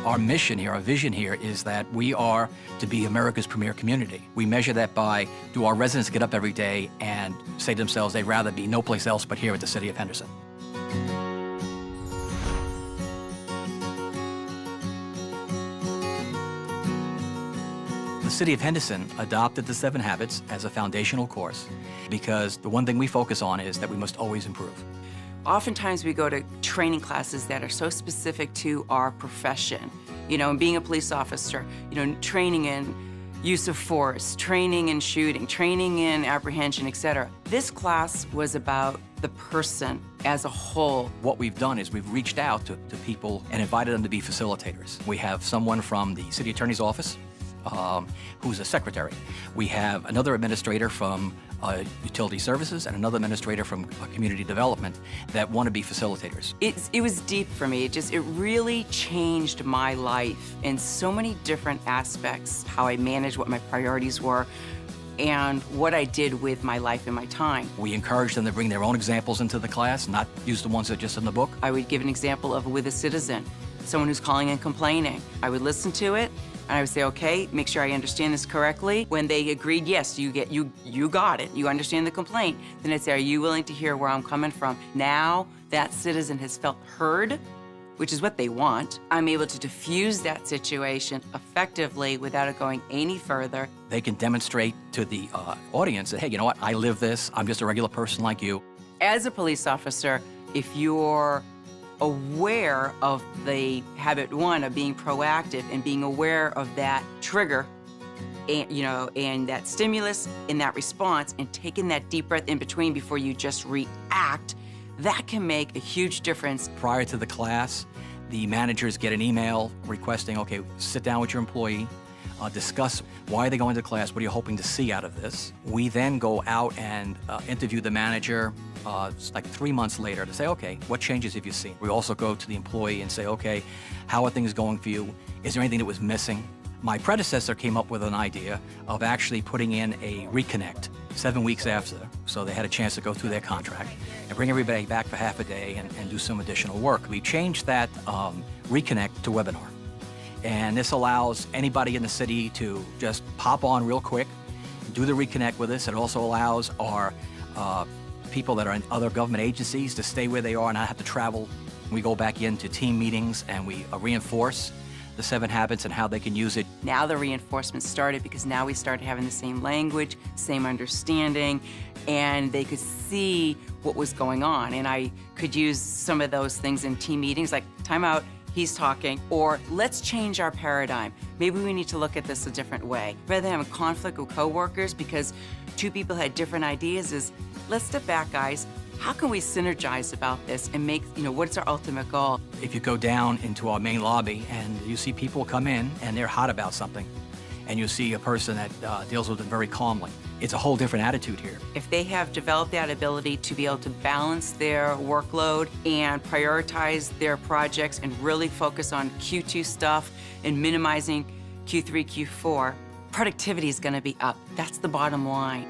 Our mission here, our vision here is that we are to be America's premier community. We measure that by, do our residents get up every day and say to themselves they'd rather be no place else but here at the city of Henderson. The City of Henderson adopted the 7 Habits as a foundational course because the one thing we focus on is that we must always improve. Oftentimes we go to training classes that are so specific to our profession. You know, and being a police officer, you know, training in use of force, training in shooting, training in apprehension, etc. This class was about the person as a whole. What we've done is we've reached out to people and invited them to be facilitators. We have someone from the City Attorney's Office who's a secretary. We have another administrator from Utility Services and another administrator from Community Development that want to be facilitators. It was deep for me. It really changed my life in so many different aspects, how I managed, what my priorities were, and what I did with my life and my time. We encourage them to bring their own examples into the class, not use the ones that are just in the book. I would give an example of with a citizen, someone who's calling and complaining. I would listen to it, and I would say, okay, make sure I understand this correctly. When they agreed, yes, you got it, you understand the complaint, then I'd say, are you willing to hear where I'm coming from? Now that citizen has felt heard, which is what they want. I'm able to diffuse that situation effectively without it going any further. They can demonstrate to the audience that, hey, you know what, I live this, I'm just a regular person like you. As a police officer, if you're aware of the habit 1 of being proactive and being aware of that trigger and, you know, and that stimulus and that response and taking that deep breath in between before you just react, that can make a huge difference. Prior to the class, the managers get an email requesting, okay, sit down with your employee, discuss why they go into class, what are you hoping to see out of this. We then go out and interview the manager like 3 months later to say, okay, what changes have you seen? We also go to the employee and say, okay, how are things going for you? Is there anything that was missing? My predecessor came up with an idea of actually putting in a reconnect 7 weeks after, so they had a chance to go through their contract and bring everybody back for half a day and do some additional work. We changed that reconnect to webinar. And this allows anybody in the city to just pop on real quick, do the reconnect with us. It also allows our people that are in other government agencies to stay where they are and not have to travel. We go back into team meetings and we reinforce the 7 habits and how they can use it. Now the reinforcement started because now we started having the same language, same understanding, and they could see what was going on. And I could use some of those things in team meetings, like time out, he's talking, or let's change our paradigm. Maybe we need to look at this a different way. Rather than having conflict with coworkers because 2 people had different ideas is, let's step back, guys. How can we synergize about this and make, you know, what's our ultimate goal? If you go down into our main lobby and you see people come in and they're hot about something, and you see a person that deals with it very calmly, it's a whole different attitude here. If they have developed that ability to be able to balance their workload and prioritize their projects and really focus on Q2 stuff and minimizing Q3, Q4, productivity is going to be up. That's the bottom line.